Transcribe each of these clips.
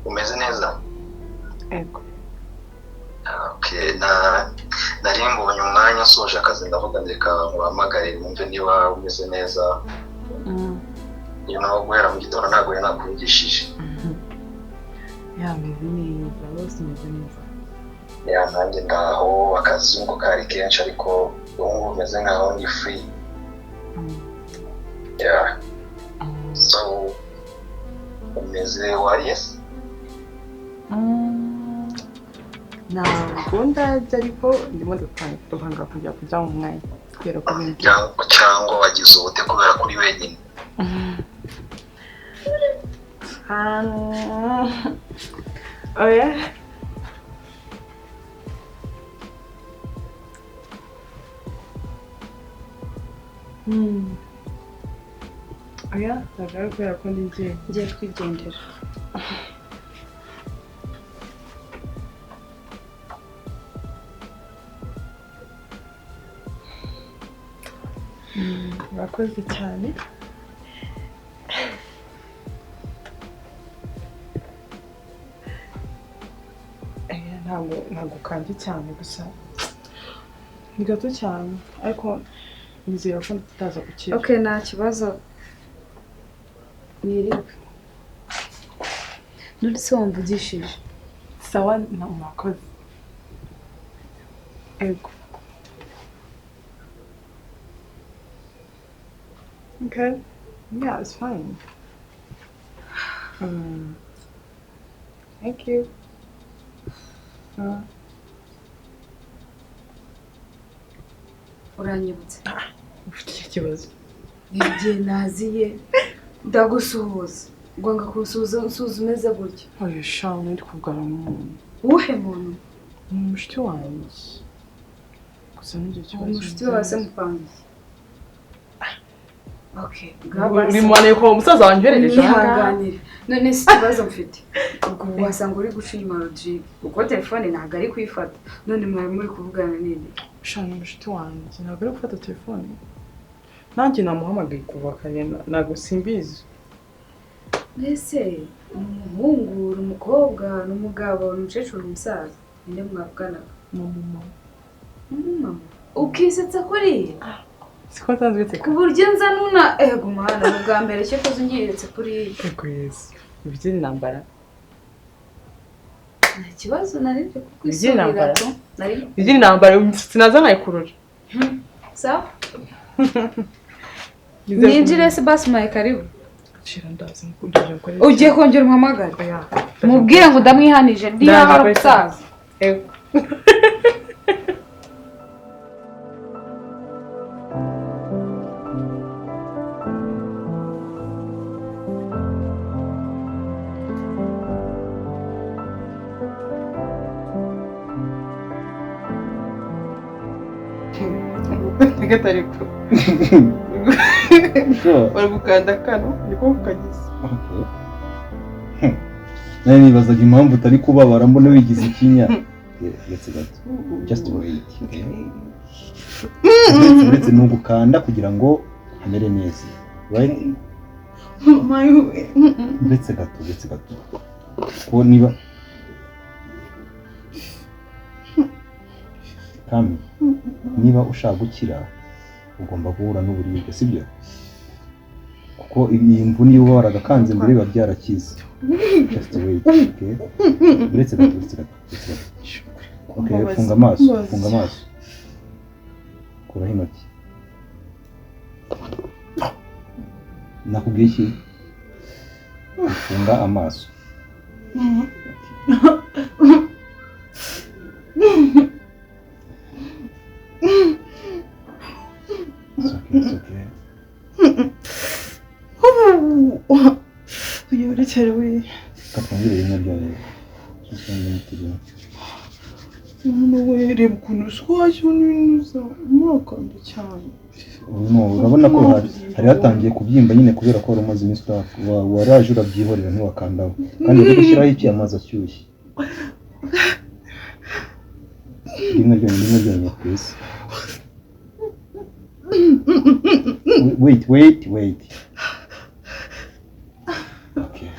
umeze neza? Ego. Okay, nari mbonye umwanya soje akazi ndavuga ndeka nguhamagare numve niba umeze neza. Guhera mu gitondo ntabwo nakuvugishije. Meze neza, bose meze neza. Nanjye ndaho akazi ngo kari kenshi ariko ubu umeze nkaho ndi free. So umeze wariye? Ntabwo ndajya ariko ndimo ndapanga kujya mu mwanya kubera ko cyangwa wagize ubute kubera kuri wenyine. Oya. Oya, ntabwo kubera ko ngiye kwigendera. Murakoze cyane. Ntabwo kandi cyane gusa ni gato cyane ariko nizera ko tutaza gukira. Okay, nta kibazo. Mwiriwe. Nurse wamvugishije. Sawa, murakoze. Ego. Okay. Yeah, it's fine. Thank you. Uranyibutse. Ufite icyo kibazo. Igihe naziye ndagusuhuza. Ugomba kunsuhuza umeze gutya. Oya shawe ndi kuvugana n'umuntu. Uwuhe muntu? Umushuti wanjye. Gusa n'icyo kibazo. Umushuti wawe se mupangiye. Okay. Rimane ko umusaza wanjye uherereje ahangaha. None si ikibazo mfite. Ubwo wasanga uri gushima Rodrigue. Uko telefone ntabwo ari kuyifata. None mwari muri kuvugana nini? Shana umushuti wanjye ntabwo ari gufata telefone. Nanjye namuhamagaye kuva kare ntabwo simbizi. Mbese umuhungu, umukobwa, n'umugabo, n'umukecuru, umusaza. Ninde mwavuganaga? Mama. Ukisetsa kuri? Siko nsanzwe ku buryo nza nuna ego mwana ubwa mbere cyo kuzungiretse kuri ego yes ibyo nambara nta kibazo naribyo kukwisubira to ibyo nambara sinaza nayikurura sawa ninjire se basi maye karibu shira ndaza mukundije ko ugiye kongera umuhamagara mubwire ngo ndamwihanije ndi yaho rusaza ego Tariko. Wari gukanda kano niko kagize. Nari nibazaga impamvu utari kubabara mbona wigize ikinya. Let's gato. Just wait. Let's nugukanda kugira ngo hamere neza. Right? Let's gato. Ko niba Kami, niba ushaka gukira ugomba guhura n'uburibwe sibyo kuko iyi mvune iyo waragakanze muri biba byarakize just wait okay let's go okay funga amaso kura intoki nakubwiye iki funga amaso It's okay. Uyore cyane Kapangire rimwe ryawe. Cyangwa n'itiro. Reba ukuntu uswaje unuza mwakanda cyane. Urabona ko hari hatangiye kubyimba nyine kubera ko umaze iminsi waraje urabyihorera ntiwakandaho kandi uri gushyiraho iki amazi ashyushye. Rimwe ryonyine please. Wait. Okay.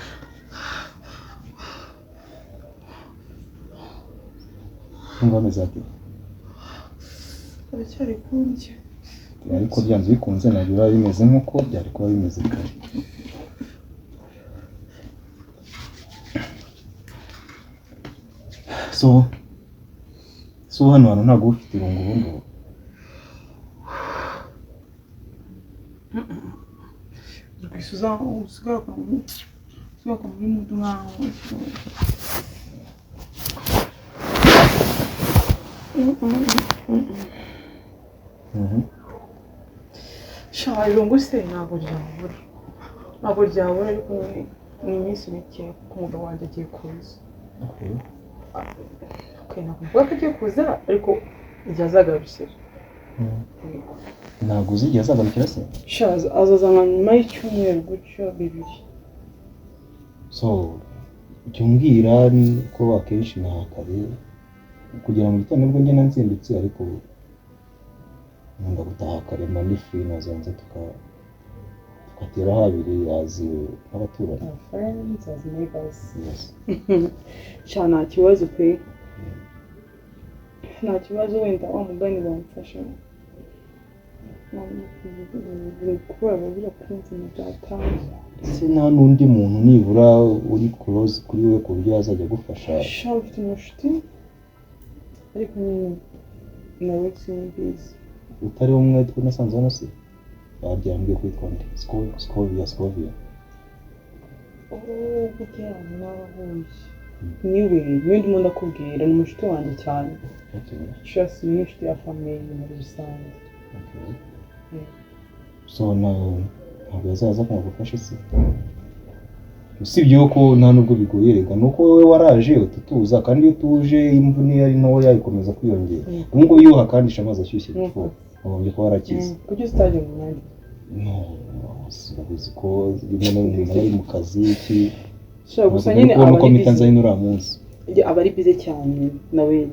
kumva ameze ati aracyari kurya ariko byanze bikunze ntabwo biba bimeze nk'uko byari kuba bimeze kare. so hano hantu ntabwo ufite irungu ubundi usigara muri mudu nkaho sha irungu se ntabwo ryabura ariko ni iminsi mike kuko umugabo wanjye agiye kuza. Ntabwo mvuga ko agiye kuza ariko igihe azagarukira. ntabwo uzi igihe azagarukira se? Sha azaza nka nyuma y'icyumweru gutyo bibiri. So icyo mbwira ni ko akenshi nta kare kugira mu gitondo nibwo njye nanzindutse ariko nkunda gutaha kare mba ndi free nazanze tukatera habiri azi nk'abaturanyi. Friends as neighbors. Yes. Sha nta kibazo pe. Nta kibazo wenda wa mugani bamfasha. Kubera babira prince mu byatanze. Se nta n'undi muntu nibura uri close kuri we ku buryo yazajya gufasha. Sha ufite umushuti ariko nyine nawe simbizi. Utari umwe nasanze hano se babyambwiye kwitwa nde? Scovia. Burya nabahuye niwe ndimo ndakubwira ni umushuti wanjye cyane. Trust me, ni inshuti ya famille muri rusange. So ntabwo yazaza kumugufasha se? Usibye ko nta nubwo bigoye rega nuko wowe waraje ututuza kandi iyo tuje imvune ari ntoya ikomeza kwiyongera. Nubwo yuha kandi amazi ashyushye bifo ubundi ko warakize. Kuki stage mu mwanya? No, sinabizi ko rimwe na rimwe ari mu kazi iki. Sha gusa nyine nuko mitanza ino ramunsi. Aba ari bize cyane nawe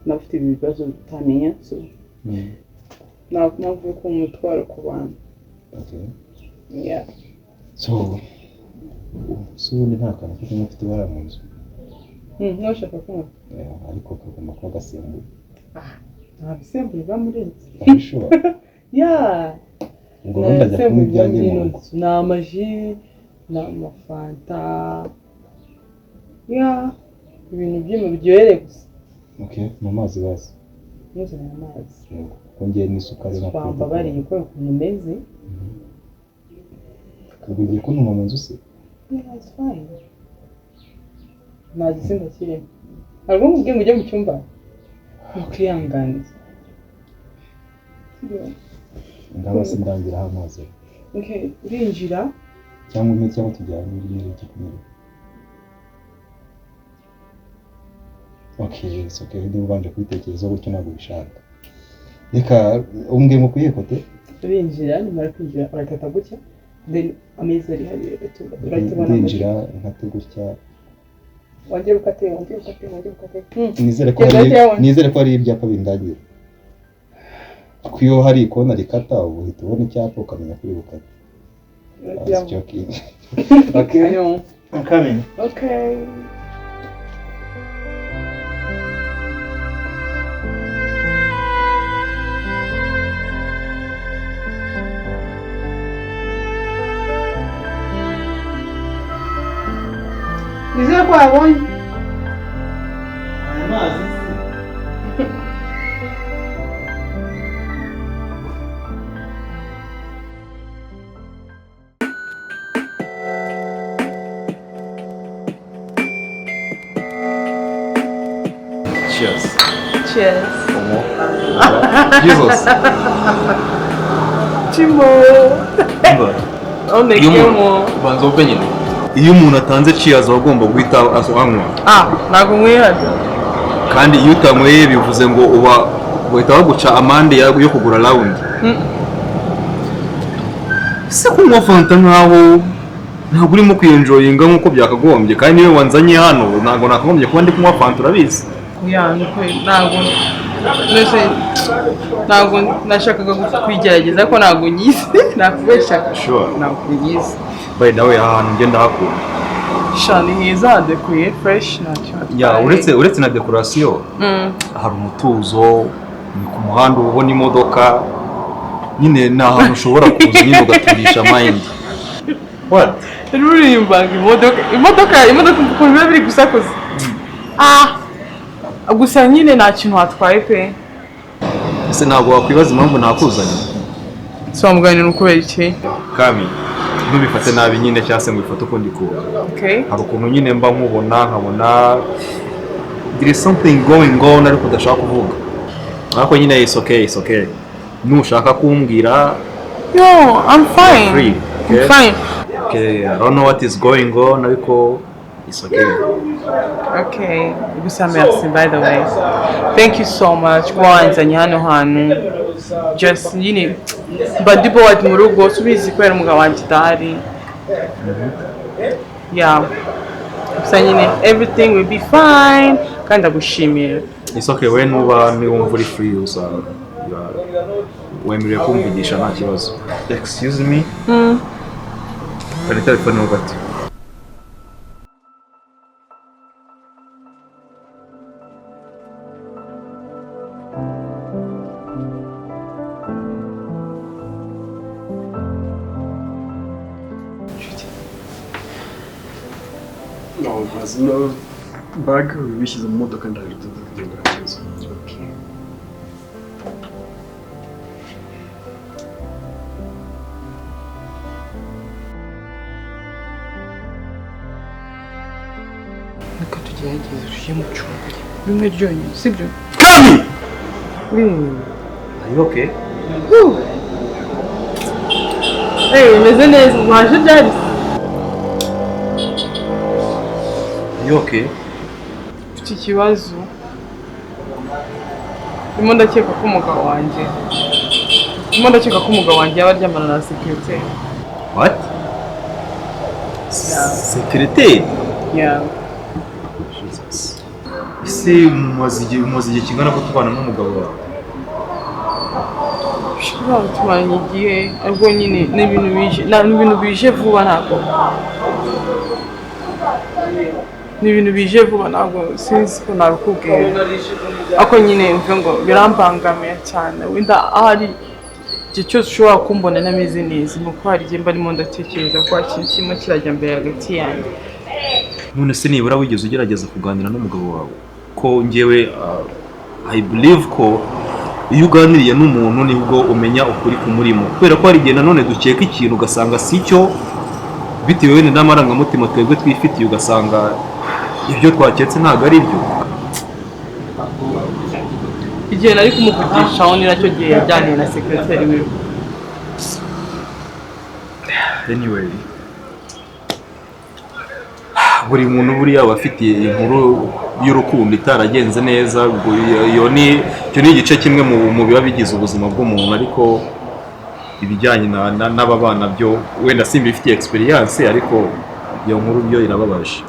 nafite ibibazo bitamenya so. Navuye ko umutwaro ku bantu. Okay. Yeah. So nta kantu kuko mufite bara mu nzu. Nashaka kumva. Ariko kagomba kuba gasembuye. Nta bisembuye bamurenze. Sure. Yeah. Ngo ndajya kumujyanye mu rugo. Ni amaji, ni amafanta. Yeah. Ibintu by'imwe biryohereye gusa. Okay, mu mazi bazi. Muzana amazi. Kongera n'isukari na pamba bari gukora ukuntu meze. Ugiye kunuma mu nzu se? Yeah, it's fine. Nta gisimba kirimo. Ariko mubwiye ngo ujye mu cyumba. Ukwihanganiza. Ndaba sindangira amazi. Okay, urinjira. Cyangwa imwe cyangwa tujyana n'ibindi gikomeye. Okay, it's okay. Ndi ubanje kwitekereza gutyo ntabwo bishaka. Reka umbwiye ngo kuyihe kote? Urinjira nimara kwinjira urakata gutya. Then ameza ari hari uratubona. Ndinjira nkate gutya. Wongera ukate. Nizere ko ari ibyapa bindagira. Kuyo hari ikona rikata uhita ubona icyapa ukamenya kuri bukate. That's joking. Okay. I know. I'm coming. Okay. Nizere ko wabonye. Amazi. Cheers. Cheers. Jesus. Chimo. Onekemo. Banza upenyine. Iyo umuntu atanze cheers agomba guhita anywa. Ntabwo nkwiye. Kandi iyo utanyweye bivuze ngo uhita baguca amande yo kugura round. Se kunywa fanta nkaho ntabwo urimo kwienjoyinga nkuko byakagombye kandi niwe wanzanye hano ntabwo nakagombye kuba ndi kunywa fanta urabizi. Ntabwo nashakaga kwigerageza ko ntabwo nyize nakubeshaka. Sure. Ntabwo nyize. By the way ahantu ngenda hakunda. shani heza hadekuye fresh ntacyo ya uretse na dekorasiyo hari umutuzo, ni ku muhanda ubona imodoka nyine ni ahantu ushobora kuza nyine ugaturisha mind. What? ruririmbaga imodoka ukuntu biba biri gusakuza. Gusa nyine nta kintu watwaye pe. Ese ntabwo wakwibaza impamvu ntakuzanye? So wamuganira ukubera iki? Kami ntubifate nabi nyine cyangwa se ngo bifate uko ndi kuba. Okay. Hari ukuntu nyine mba nkabona there is something going on ariko udashaka kuvuga. Ariko nyine it's okay. Nushaka kumbwira. No, I'm fine. Free, okay? I'm fine. Okay, I don't know what is going on ariko it's okay. Okay. Gusa merci by the way. Thank you so much. Wanzanye hano hantu. Just nyine badi board mu rugo subizi kwera umugabo wanjye dahari. Yeah. Gusa nyine everything will be fine kandi agushimiye. It's okay when uba niwumva uri free usa wemerewe kumvugisha nta kibazo. Excuse me. Kari telefone ugati. No, no bag wibishyize mu modoka ndahita kugenda neza. Okay. Reka tugerageze tujye mu cyumba rimwe ryonyine sibyo? Kami! Are you okay? Umeze neza waje ryari? Are you okay? Mfite ikibazo ndimo ndakeka ko umugabo wanjye yaba aryamana na secretary. What? Secretary? Yeah. Jesus. Ese umaze igihe kingana ko tubana n'umugabo wawe? Ushobora kutumaranya igihe ariko nyine n'ibintu bije vuba ntabwo sinzi ko nabikubwira ako nyine mvuga ngo birambangamiye cyane wenda ahari igihe cyose ushobora kumbona nameze neza nuko hari igihe mba ndimo ndatekereza ko ikintu kimwe kirajya mbere hagati yanjye. None se nibura wigeze ugerageza kuganira n'umugabo wawe? Ko njyewe I believe ko iyo uganiriye n'umuntu nibwo umenya ukuri kumurimo, kubera ko hari igihe nanone dukeka ikintu ugasanga si cyo bitewe wenda n'amarangamutima twebwe twifitiye ugasanga ibyo twaketse ntabwo ari byo. Igihe nari kumuvugishaho ni nacyo gihe yajyaniye na secretary wiwe. Anyway, buri muntu buriya aba afitiye inkuru y'urukundo itaragenze neza. Icyo ni igice kimwe mu biba bigize ubuzima bw'umuntu, ariko ibijyanye n'aba bana byo wenda simba ifitiye experience, ariko iyo nkuru byo irababaje.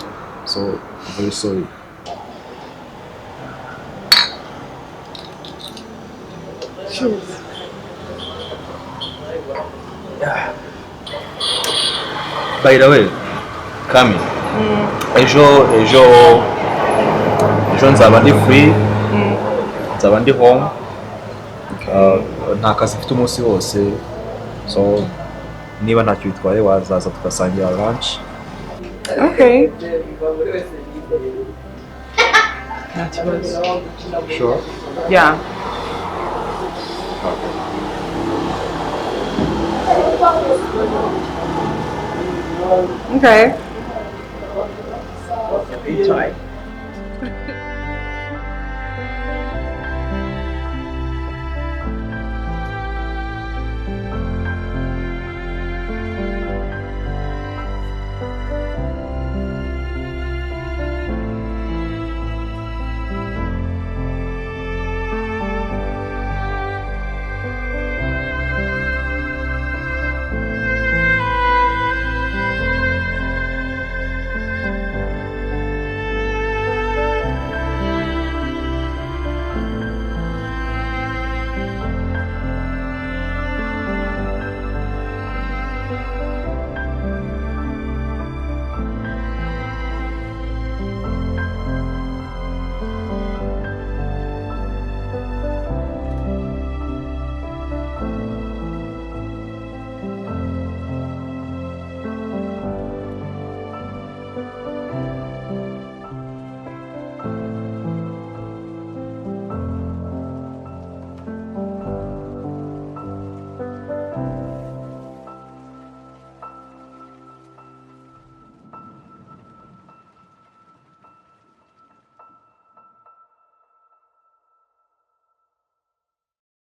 So very sorry. By the way, Kami, ejo nzaba ndi free, nzaba ndi home, nta kazi mfite umunsi wose, so niba ntacyo bitwaye wazaza tugasangira lunch. Okay. Nta kibazo. Sure? Yeah. Okay. Enjoy.